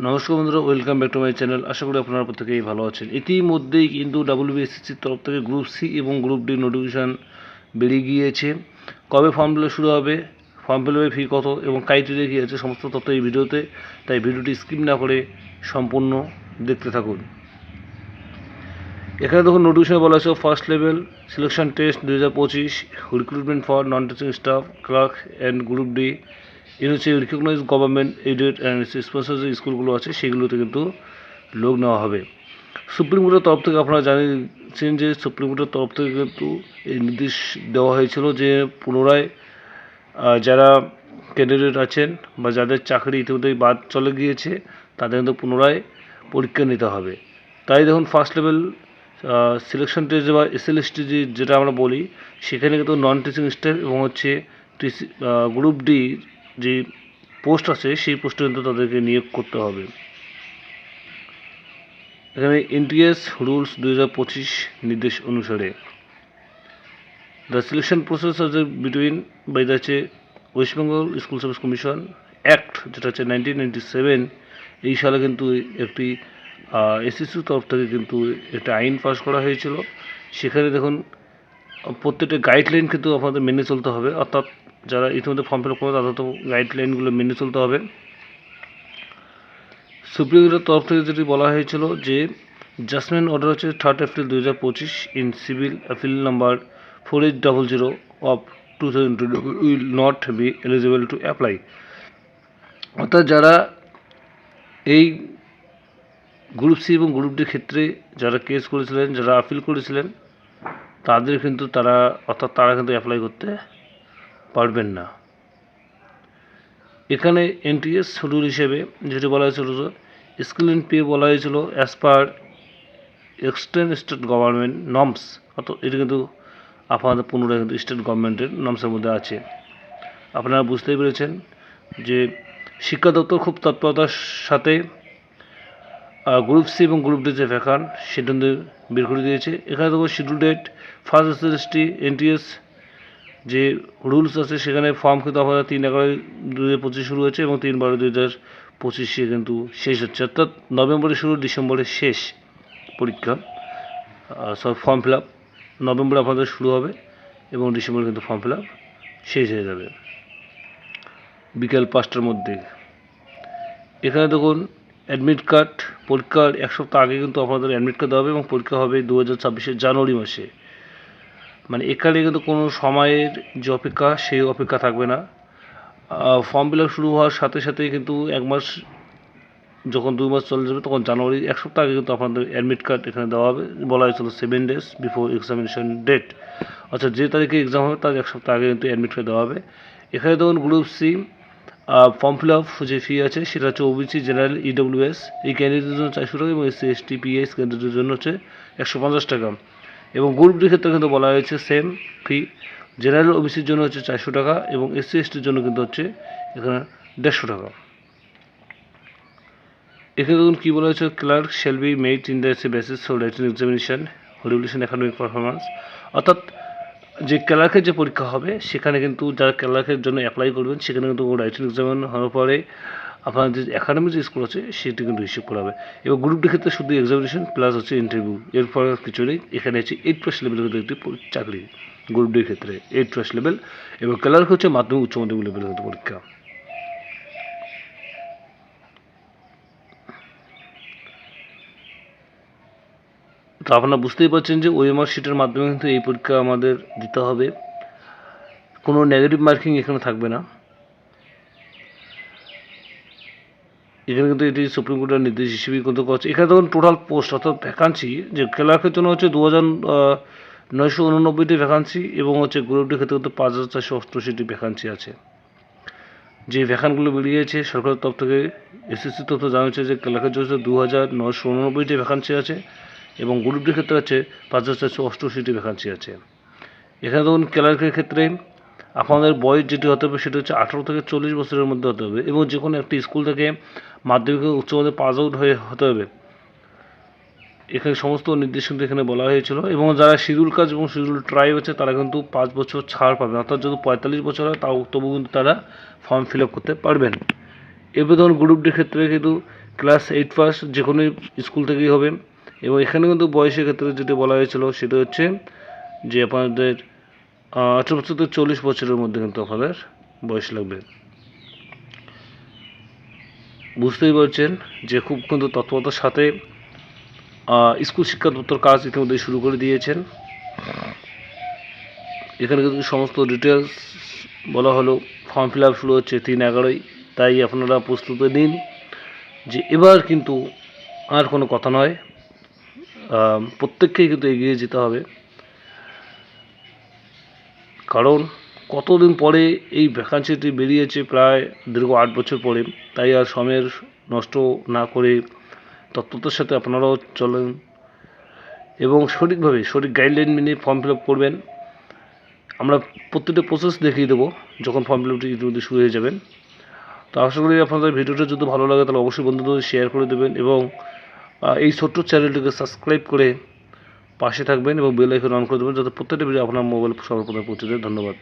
নমস্কার বন্ধুরা, welcome back to my channel. আশা করি আপনারা প্রত্যেকেই ভালো আছেন। ইতিমধ্যেই কিন্তু WBSSCর তরফ থেকে গ্রুপ সি এবং গ্রুপ ডি নোটিফিকেশান বেরিয়ে গিয়েছে। কবে ফর্ম ফিল শুরু হবে, ফর্ম ফিলের ফি কত এবং ক্রাইটেরিয়া কী আছে, সমস্ত তথ্য এই ভিডিওতে। তাই ভিডিওটি স্কিপ না করে সম্পূর্ণ দেখতে থাকুন। এখানে দেখুন নোটিফিকেশনে বলা আছে first level selection test 2025, recruitment for non teaching staff, clerk and group D. এর হচ্ছে recognise government aided and sponsor যে স্কুলগুলো আছে সেগুলোতে কিন্তু লোক নেওয়া হবে। সুপ্রিম কোর্টের তরফ থেকে আপনারা জানিয়েছেন যে সুপ্রিম কোর্টের তরফ থেকে কিন্তু এই নির্দেশ দেওয়া হয়েছিল যে পুনরায় যারা ক্যান্ডিডেট আছেন বা যাদের চাকরি ইতিমধ্যেই বাদ চলে গিয়েছে তাদের কিন্তু পুনরায় পরীক্ষা নিতে হবে। তাই দেখুন ফার্স্ট লেভেল সিলেকশন টেস্ট বা SLST যেটা আমরা বলি, সেখানে কিন্তু নন টিচিং স্টাফ এবং হচ্ছে গ্রুপ ডি যে পোস্ট আছে সেই পোস্টে কিন্তু তাদেরকে নিয়োগ করতে হবে। এখানে NTS রুলস 2025 নির্দেশ অনুসারে দ্য সিলেকশন প্রসেস আছে বিটুইন বাই দ্য হচ্ছে West Bengal school service commission act, যেটা হচ্ছে 1997 এই সালে কিন্তু একটি SSCর তরফ থেকে কিন্তু একটা আইন পাস করা হয়েছিল। সেখানে দেখুন প্রত্যেকটা গাইডলাইন কিন্তু আপনাদের মেনে চলতে হবে, অর্থাৎ যারা ইতিমধ্যে ফর্ম ফিল আপ করবে তাদের তো গাইডলাইনগুলো মেনে চলতে হবে। সুপ্রিম কোর্টের তরফ থেকে যেটি বলা হয়েছিল যে জাজমেন্ট অর্ডার হচ্ছে 3 April 2025 in civil appeal number 4800 of 2020 will not be eligible to apply. অর্থাৎ যারা এই গ্রুপ সি এবং গ্রুপ ডির ক্ষেত্রে যারা কেস করেছিলেন, যারা আপিল করেছিলেন, তাদের কিন্তু তারা কিন্তু অ্যাপ্লাই করতে পারবেন না। এখানে NTS রুল হিসেবে যেটি বলা হয়েছিল স্কিল অ্যান্ড পে বলা হয়েছিল as per extent state government norms, অর্থাৎ এটা কিন্তু আপনাদের পুনরায় কিন্তু স্টেট গভর্নমেন্টের নর্মসের মধ্যে আছে। আপনারা বুঝতেই পেরেছেন যে শিক্ষা দপ্তর খুব তৎপরতার সাথে গ্রুপ সি এবং গ্রুপ ডি যে ভ্যাকান্ট সেটা বের করে দিয়েছে। এখানে দেখো schedule date first SLST NTS যে রুলস আছে সেখানে ফর্ম কিন্তু আপনারা 3/11/2025 শুরু হয়েছে এবং 3/12/2025 কিন্তু শেষ হচ্ছে, অর্থাৎ নভেম্বরে শুরু, ডিসেম্বরে শেষ পরীক্ষা। সব ফর্ম ফিল আপ নভেম্বরে আপনাদের শুরু হবে এবং ডিসেম্বরে কিন্তু ফর্ম ফিল আপ শেষ হয়ে যাবে বিকেল 5টার মধ্যে। এখানে দেখুন অ্যাডমিট কার্ড, পরীক্ষার 1 সপ্তাহ আগে কিন্তু আপনাদের অ্যাডমিট কার্ড দেওয়া হবে এবং পরীক্ষা হবে 2026 জানুয়ারি মাসে। মানে এখানে কিন্তু কোনো সময়ের যে অপেক্ষা সেই অপেক্ষা থাকবে না। ফর্ম ফিল আপ শুরু হওয়ার সাথে সাথেই কিন্তু 1 মাস, যখন 2 মাস চলে যাবে তখন জানুয়ারি 1 সপ্তাহ আগে কিন্তু আপনাদের অ্যাডমিট কার্ড এখানে দেওয়া হবে। বলা হয়েছিল 7 days বিফোর এক্সামিনেশন ডেট, অর্থাৎ যে তারিখে এক্সাম হবে তার 1 সপ্তাহ আগে কিন্তু অ্যাডমিট কার্ড দেওয়া হবে। এখানে দেখুন group C form fill up যে ফি আছে সেটা হচ্ছে OBC জেনারেল EWS এই ক্যান্ডিডেটের জন্য 400 টাকা এবং SC ST PH ক্যান্ডিডেটের জন্য হচ্ছে 150 টাকা। এবং গ্রুপ ডির ক্ষেত্রে কিন্তু বলা হয়েছে সেম ফি, জেনারেল OBCর জন্য হচ্ছে 400 টাকা এবং SC STর জন্য কিন্তু হচ্ছে এখানে 150 টাকা। এখানে দেখুন কী বলা হয়েছে, clerk shall be made in the basis for writing examination regulation academic performance, অর্থাৎ যে ক্লার্কের যে পরীক্ষা হবে সেখানে কিন্তু যারা ক্লার্কের জন্য অ্যাপ্লাই করবেন সেখানে কিন্তু রাইটিং এক্সামিন হওয়ার পরে আপনার যে একাডেমিক যে স্কুল আছে সেটি কিন্তু হিসেব করা হবে। এবং গ্রুপ ডি ক্ষেত্রে শুধু এক্সামিনেশন প্লাস হচ্ছে ইন্টারভিউ, এরপর কিছু নেই। এখানে হচ্ছে 8+ লেভেলের কিন্তু একটি চাকরি গ্রুপ ডির ক্ষেত্রে 8+ লেভেল, এবং ক্লার্ক হচ্ছে মাধ্যমিক উচ্চ মাধ্যমিক লেভেলের কিন্তু পরীক্ষা। তো আপনারা বুঝতেই পারছেন যে OMR শিটের মাধ্যমে কিন্তু এই পরীক্ষা আমাদের দিতে হবে, কোনো নেগেটিভ মার্কিং এখানে থাকবে না। এখানে কিন্তু এটি সুপ্রিম কোর্টের নির্দেশ হিসেবেই কিন্তু করছে। এখানে দেখুন টোটাল পোস্ট অর্থাৎ ভ্যাকান্সি যে ক্লার্কের জন্য হচ্ছে 2989টি ভ্যাকান্সি এবং হচ্ছে গ্রুপ ডির ক্ষেত্রে কিন্তু 5488টি ভ্যাকান্সি আছে। যে ভ্যাকান্টগুলো বেরিয়েছে সরকারের তরফ থেকে SSCর তথ্য জানিয়েছে যে ক্লার্কের জন্য 2989টি ভ্যাকান্সি আছে এবং গ্রুপ ডির ক্ষেত্রে আছে 5488টি ভ্যাকান্সি আছে। এখানে দেখুন ক্লার্কের ক্ষেত্রে আপনাদের বয়স যেটি হতে হবে সেটা হচ্ছে 18 থেকে 40 বছরের মধ্যে হতে হবে এবং যে কোনো একটি স্কুল থেকে মাধ্যমিক উচ্চ মাধ্যমিক পাস আউট হতে হবে। এখানে সমস্ত নির্দেশ কিন্তু এখানে বলা হয়েছিল। এবং যারা শিডিউল কাস্ট এবং শিডিউল ট্রাইব আছে তারা কিন্তু 5 বছর ছাড় পাবেন, অর্থাৎ যদি 45 বছর হয় তাও তবু কিন্তু তারা ফর্ম ফিল আপ করতে পারবেন। এবার ধরুন গ্রুপ ডির ক্ষেত্রে কিন্তু ক্লাস 8 পাস যে কোনো স্কুল থেকেই হবে। এবং এখানে কিন্তু বয়সের ক্ষেত্রে যেটি বলা হয়েছিল সেটা হচ্ছে যে আপনাদের 18 বছর থেকে 40 বছরের মধ্যে কিন্তু আপনাদের বয়স লাগবে। বুঝতেই পারছেন যে খুব কিন্তু তৎপরতার সাথে স্কুল শিক্ষা দপ্তর কাজ ইতিমধ্যে শুরু করে দিয়েছেন। এখানে কিন্তু সমস্ত ডিটেলস বলা হলো। ফর্ম ফিল আপ শুরু হচ্ছে 3/11, তাই আপনারা প্রস্তুতি নিন যে এবার কিন্তু আর কোনো কথা নয়, প্রত্যেককেই কিন্তু এগিয়ে যেতে হবে। কারণ কতদিন পরে এই ভ্যাকান্সিটি বেরিয়েছে, প্রায় দীর্ঘ 8 বছর পরে, তাই আর সময়ের নষ্ট না করে তৎপরতার সাথে আপনারাও চলেন এবং সঠিকভাবে সঠিক গাইডলাইন মেনে ফর্ম ফিল আপ করবেন। আমরা প্রত্যেকটা প্রসেস দেখিয়ে দেবো যখন ফর্ম ফিল আপটি ইতিমধ্যে শুরু হয়ে যাবেন। তো আশা করি আপনাদের ভিডিওটা যদি ভালো লাগে তাহলে অবশ্যই বন্ধুদের শেয়ার করে দেবেন এবং এই ছোট্ট চ্যানেলটিকে সাবস্ক্রাইব করে পাশে থাকবেন এবং বেল আইকন অন করে দেবেন যাতে প্রত্যেকটা ভিডিও আপনার মোবাইল সর্বপ্রথম পৌঁছে যায়। ধন্যবাদ।